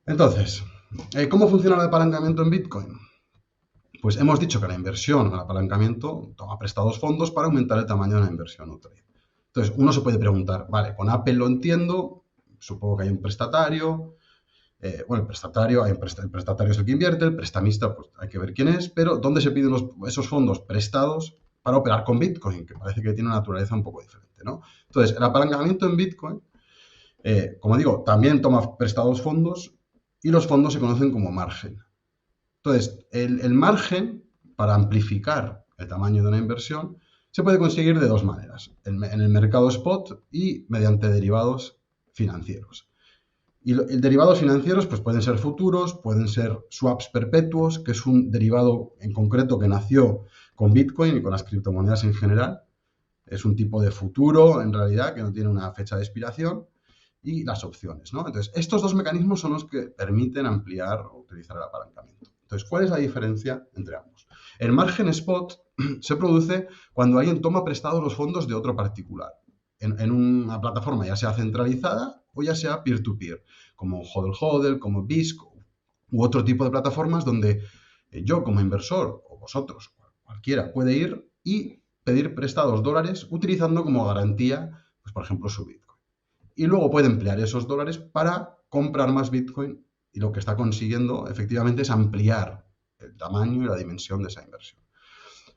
Entonces, ¿cómo funciona el apalancamiento en Bitcoin? Pues hemos dicho que la inversión, el apalancamiento, toma prestados fondos para aumentar el tamaño de la inversión útil. Entonces, uno se puede preguntar, vale, con Apple lo entiendo, supongo que hay un prestatario, bueno, el prestatario, el prestatario es el que invierte, el prestamista, pues hay que ver quién es, pero ¿dónde se piden esos fondos prestados para operar con Bitcoin? Que parece que tiene una naturaleza un poco diferente, ¿no? Entonces, el apalancamiento en Bitcoin, como digo, también toma prestados fondos y los fondos se conocen como margen. Entonces, el margen para amplificar el tamaño de una inversión se puede conseguir de dos maneras, en el mercado spot y mediante derivados financieros. Y derivados financieros pues pueden ser futuros, pueden ser swaps perpetuos, que es un derivado en concreto que nació con Bitcoin y con las criptomonedas en general. Es un tipo de futuro, en realidad, que no tiene una fecha de expiración, y las opciones, ¿no? Entonces, estos dos mecanismos son los que permiten ampliar o utilizar el apalancamiento. Entonces, ¿cuál es la diferencia entre ambos? El margen spot se produce cuando alguien toma prestados los fondos de otro particular en una plataforma ya sea centralizada o ya sea peer-to-peer, como HODL HODL, como BISC u otro tipo de plataformas donde yo como inversor o vosotros, cualquiera, puede ir y pedir prestados dólares utilizando como garantía, pues por ejemplo, su Bitcoin. Y luego puede emplear esos dólares para comprar más Bitcoin y lo que está consiguiendo efectivamente es ampliar el tamaño y la dimensión de esa inversión.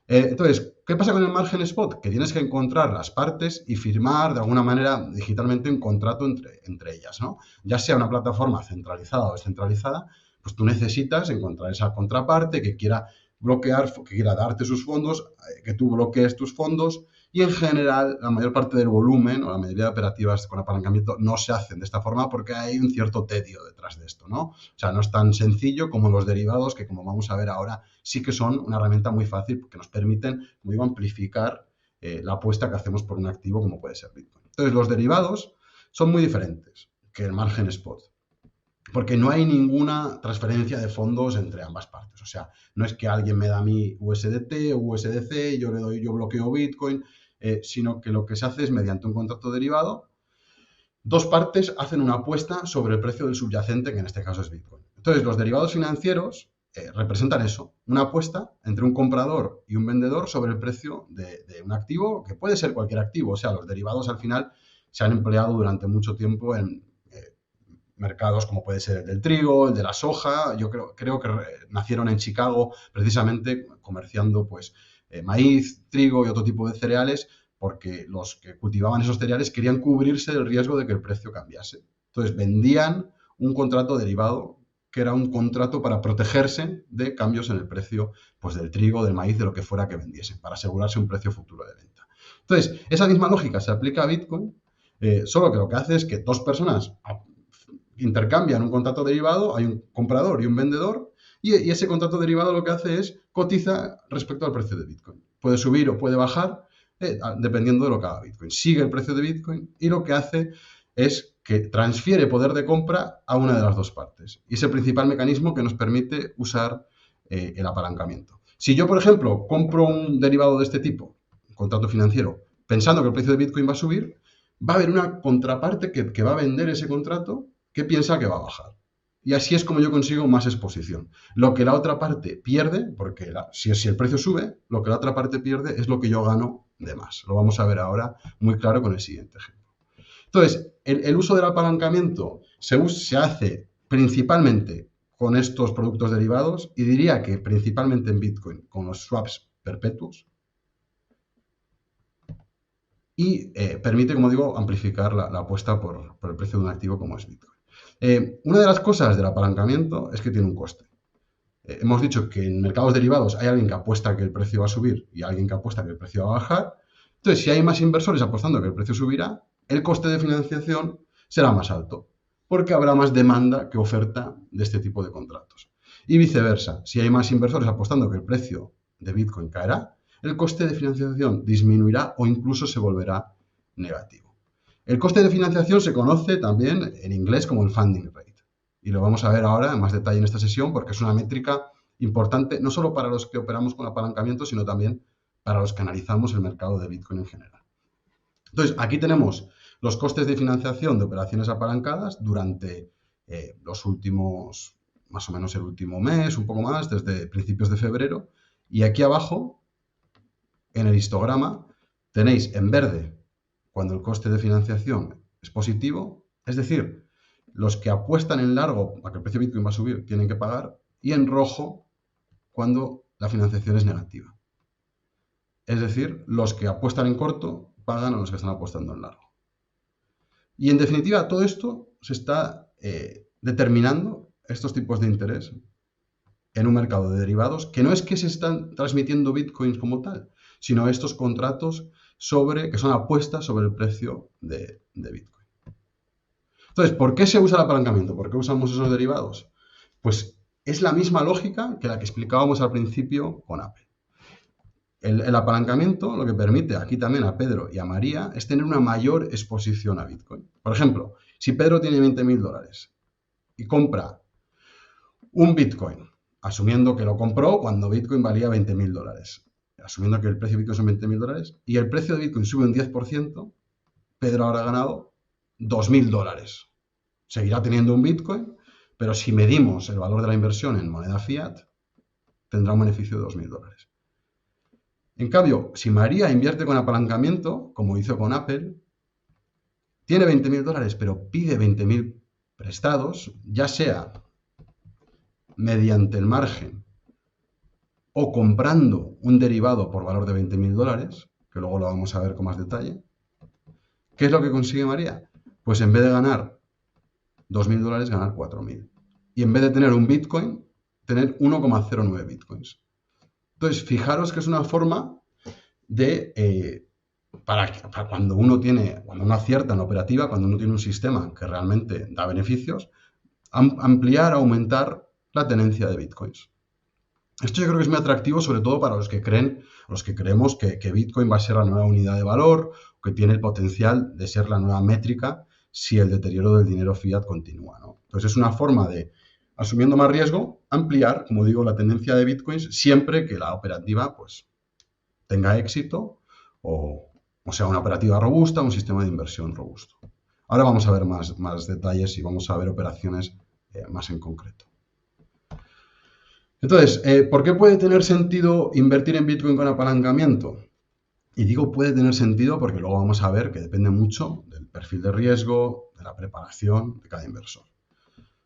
Entonces, ¿qué pasa con el margen spot? Que tienes que encontrar las partes y firmar de alguna manera digitalmente un contrato entre ellas, ¿no? Ya sea una plataforma centralizada o descentralizada, pues tú necesitas encontrar esa contraparte que quiera bloquear, que quiera darte sus fondos, que tú bloquees tus fondos y en general la mayor parte del volumen o la mayoría de operativas con apalancamiento no se hacen de esta forma porque hay un cierto tedio detrás de esto, ¿no? O sea, no es tan sencillo como los derivados que como vamos a ver ahora sí que son una herramienta muy fácil porque nos permiten, como digo, amplificar la apuesta que hacemos por un activo como puede ser Bitcoin. Entonces, los derivados son muy diferentes que el margen spot porque no hay ninguna transferencia de fondos entre ambas partes. O sea, no es que alguien me da mi USDT o USDC, yo bloqueo Bitcoin, sino que lo que se hace es mediante un contrato derivado, dos partes hacen una apuesta sobre el precio del subyacente, que en este caso es Bitcoin. Entonces, los derivados financieros representan eso, una apuesta entre un comprador y un vendedor sobre el precio de un activo, que puede ser cualquier activo. O sea, los derivados al final se han empleado durante mucho tiempo en mercados como puede ser el del trigo, el de la soja. Yo creo que nacieron en Chicago precisamente comerciando pues maíz, trigo y otro tipo de cereales porque los que cultivaban esos cereales querían cubrirse del riesgo de que el precio cambiase. Entonces vendían un contrato derivado que era un contrato para protegerse de cambios en el precio pues, del trigo, del maíz, de lo que fuera que vendiesen, para asegurarse un precio futuro de venta. Entonces, esa misma lógica se aplica a Bitcoin, solo que lo que hace es que dos personas intercambian un contrato derivado, hay un comprador y un vendedor, y ese contrato derivado lo que hace es cotiza respecto al precio de Bitcoin. Puede subir o puede bajar dependiendo de lo que haga Bitcoin. Sigue el precio de Bitcoin y lo que hace es que transfiere poder de compra a una de las dos partes. Y es el principal mecanismo que nos permite usar el apalancamiento. Si yo, por ejemplo, compro un derivado de este tipo, un contrato financiero, pensando que el precio de Bitcoin va a subir, va a haber una contraparte que va a vender ese contrato que piensa que va a bajar. Y así es como yo consigo más exposición. Lo que la otra parte pierde, porque si el precio sube, lo que la otra parte pierde es lo que yo gano de más. Lo vamos a ver ahora muy claro con el siguiente ejemplo. Entonces, el uso del apalancamiento se hace principalmente con estos productos derivados y diría que principalmente en Bitcoin con los swaps perpetuos y permite, como digo, amplificar la apuesta por el precio de un activo como es Bitcoin. Una de las cosas del apalancamiento es que tiene un coste. Hemos dicho que en mercados derivados hay alguien que apuesta que el precio va a subir y alguien que apuesta que el precio va a bajar. Entonces, si hay más inversores apostando que el precio subirá, el coste de financiación será más alto, porque habrá más demanda que oferta de este tipo de contratos. Y viceversa, si hay más inversores apostando que el precio de Bitcoin caerá, el coste de financiación disminuirá o incluso se volverá negativo. El coste de financiación se conoce también en inglés como el funding rate. Y lo vamos a ver ahora en más detalle en esta sesión porque es una métrica importante no solo para los que operamos con apalancamiento, sino también para los que analizamos el mercado de Bitcoin en general. Entonces, aquí tenemos los costes de financiación de operaciones apalancadas durante los últimos, más o menos el último mes, un poco más, desde principios de febrero. Y aquí abajo, en el histograma, tenéis en verde cuando el coste de financiación es positivo, es decir, los que apuestan en largo a que el precio de Bitcoin va a subir tienen que pagar, y en rojo cuando la financiación es negativa. Es decir, los que apuestan en corto pagan a los que están apostando en largo. Y en definitiva, todo esto se está determinando, estos tipos de interés, en un mercado de derivados, que no es que se están transmitiendo bitcoins como tal, sino estos contratos que son apuestas sobre el precio de Bitcoin. Entonces, ¿por qué se usa el apalancamiento? ¿Por qué usamos esos derivados? Pues es la misma lógica que la que explicábamos al principio con Apple. El apalancamiento lo que permite aquí también a Pedro y a María es tener una mayor exposición a Bitcoin. Por ejemplo, si Pedro tiene 20.000 dólares y compra un Bitcoin, asumiendo que lo compró cuando Bitcoin valía 20.000 dólares, asumiendo que el precio de Bitcoin son 20.000 dólares, y el precio de Bitcoin sube un 10%, Pedro habrá ganado 2.000 dólares. Seguirá teniendo un Bitcoin, pero si medimos el valor de la inversión en moneda fiat, tendrá un beneficio de 2.000 dólares. En cambio, si María invierte con apalancamiento, como hizo con Apple, tiene 20.000 dólares, pero pide 20.000 prestados, ya sea mediante el margen o comprando un derivado por valor de 20.000 dólares, que luego lo vamos a ver con más detalle. ¿Qué es lo que consigue María? Pues en vez de ganar 2.000 dólares, ganar 4.000. Y en vez de tener un Bitcoin, tener 1,09 Bitcoins. Entonces, fijaros que es una forma de, para cuando uno acierta en la operativa, cuando uno tiene un sistema que realmente da beneficios, ampliar, aumentar la tenencia de Bitcoins. Esto yo creo que es muy atractivo, sobre todo para los que creemos que Bitcoin va a ser la nueva unidad de valor, que tiene el potencial de ser la nueva métrica si el deterioro del dinero fiat continúa, ¿no? Entonces es una forma de, asumiendo más riesgo, ampliar, como digo, la tendencia de Bitcoins siempre que la operativa pues, tenga éxito o sea una operativa robusta, un sistema de inversión robusto. Ahora vamos a ver más detalles y vamos a ver operaciones más en concreto. Entonces, ¿por qué puede tener sentido invertir en Bitcoin con apalancamiento? Y digo puede tener sentido porque luego vamos a ver que depende mucho del perfil de riesgo, de la preparación de cada inversor.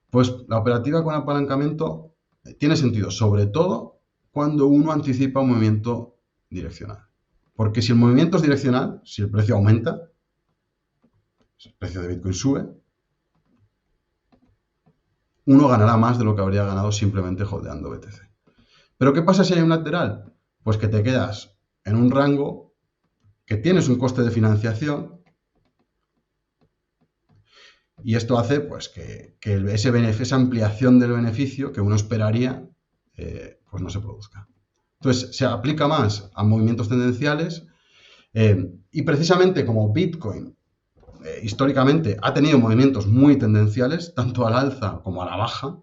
Pues la operativa con apalancamiento tiene sentido, sobre todo cuando uno anticipa un movimiento direccional. Porque si el movimiento es direccional, si el precio aumenta, si el precio de Bitcoin sube, uno ganará más de lo que habría ganado simplemente holdeando BTC. ¿Pero qué pasa si hay un lateral? Pues que te quedas en un rango que tienes un coste de financiación y esto hace pues, que esa ampliación del beneficio que uno esperaría pues no se produzca. Entonces se aplica más a movimientos tendenciales y precisamente como Bitcoin históricamente ha tenido movimientos muy tendenciales, tanto al alza como a la baja,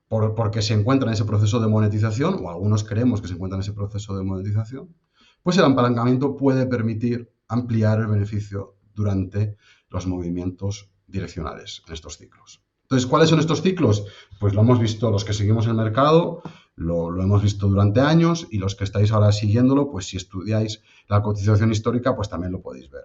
porque se encuentra en ese proceso de monetización, o algunos creemos que se encuentra en ese proceso de monetización, pues el apalancamiento puede permitir ampliar el beneficio durante los movimientos direccionales en estos ciclos. Entonces, ¿cuáles son estos ciclos? Pues lo hemos visto los que seguimos el mercado, lo hemos visto durante años, y los que estáis ahora siguiéndolo, pues si estudiáis la cotización histórica, pues también lo podéis ver.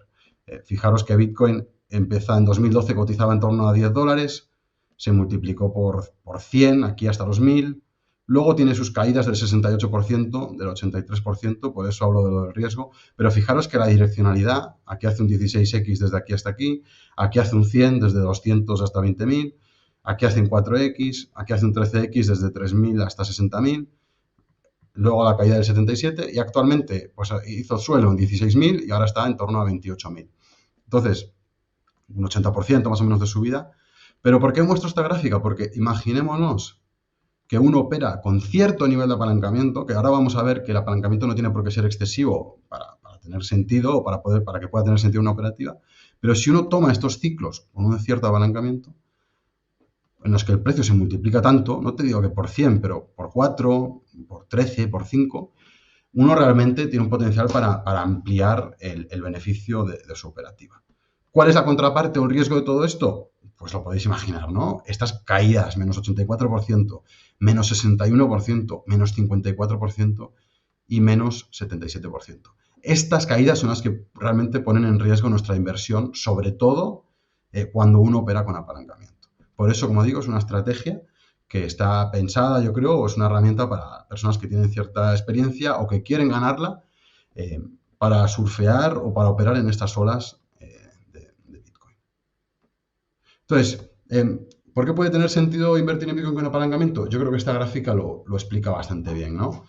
Fijaros que Bitcoin empieza en 2012, cotizaba en torno a 10 dólares, se multiplicó por 100, aquí hasta los 1000. Luego tiene sus caídas del 68%, del 83%, por eso hablo de lo del riesgo. Pero fijaros que la direccionalidad, aquí hace un 16X desde aquí hasta aquí hace un 100 desde 200 hasta 20.000, aquí hace un 4X, aquí hace un 13X desde 3.000 hasta 60.000. Luego la caída del 77 y actualmente pues, hizo suelo en 16.000 y ahora está en torno a 28.000. Entonces, un 80% más o menos de subida. ¿Pero por qué muestro esta gráfica? Porque imaginémonos que uno opera con cierto nivel de apalancamiento, que ahora vamos a ver que el apalancamiento no tiene por qué ser excesivo para tener sentido o para que pueda tener sentido una operativa, pero si uno toma estos ciclos con un cierto apalancamiento, en los que el precio se multiplica tanto, no te digo que por 100, pero por 4, por 13, por 5, uno realmente tiene un potencial para ampliar el beneficio de su operativa. ¿Cuál es la contraparte o el riesgo de todo esto? Pues lo podéis imaginar, ¿no? Estas caídas, menos 84%, menos 61%, menos 54% y menos 77%. Estas caídas son las que realmente ponen en riesgo nuestra inversión, sobre todo cuando uno opera con apalancamiento. Por eso, como digo, es una estrategia que está pensada, yo creo, o es una herramienta para personas que tienen cierta experiencia o que quieren ganarla eh, para surfear o para operar en estas olas de Bitcoin. Entonces, ¿por qué puede tener sentido invertir en Bitcoin con apalancamiento? Yo creo que esta gráfica lo explica bastante bien, ¿no?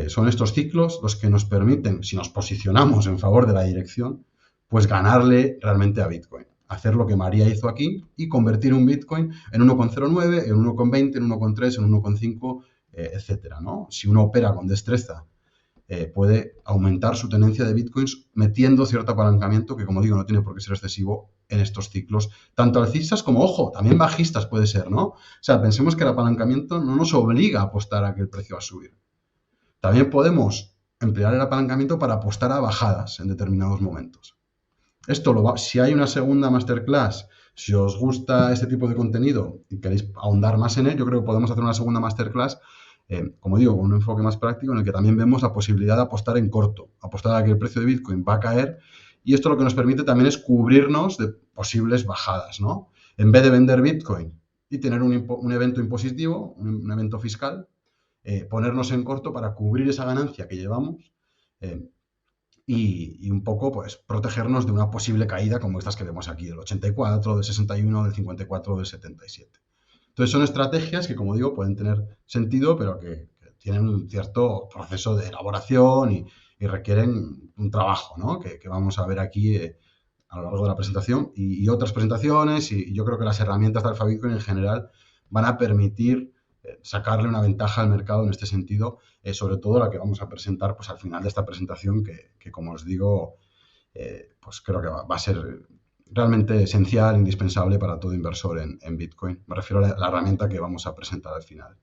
Son estos ciclos los que nos permiten, si nos posicionamos en favor de la dirección, pues ganarle realmente a Bitcoin. Hacer lo que María hizo aquí y convertir un Bitcoin en 1,09, en 1,20, en 1,3, en 1,5, etcétera, ¿no? Si uno opera con destreza puede aumentar su tenencia de bitcoins metiendo cierto apalancamiento que, como digo, no tiene por qué ser excesivo en estos ciclos, tanto alcistas como, ojo, también bajistas puede ser, ¿no? O sea, pensemos que el apalancamiento no nos obliga a apostar a que el precio va a subir. También podemos emplear el apalancamiento para apostar a bajadas en determinados momentos. Si hay una segunda masterclass, si os gusta este tipo de contenido y queréis ahondar más en él, yo creo que podemos hacer una segunda masterclass como digo, con un enfoque más práctico en el que también vemos la posibilidad de apostar en corto, apostar a que el precio de Bitcoin va a caer y esto lo que nos permite también es cubrirnos de posibles bajadas, ¿no? En vez de vender Bitcoin y tener un evento impositivo, un evento fiscal, ponernos en corto para cubrir esa ganancia que llevamos eh, y un poco pues protegernos de una posible caída como estas que vemos aquí, del 84, del 61, del 54, del 77. Entonces son estrategias que, como digo, pueden tener sentido, pero que tienen un cierto proceso de elaboración y requieren un trabajo, ¿no? Que vamos a ver aquí a lo largo de la presentación y otras presentaciones y yo creo que las herramientas de Alpha Bitcoin en general van a permitir sacarle una ventaja al mercado en este sentido, sobre todo la que vamos a presentar pues, al final de esta presentación que como os digo, pues creo que va a ser realmente esencial, indispensable para todo inversor en Bitcoin. Me refiero a la herramienta que vamos a presentar al final.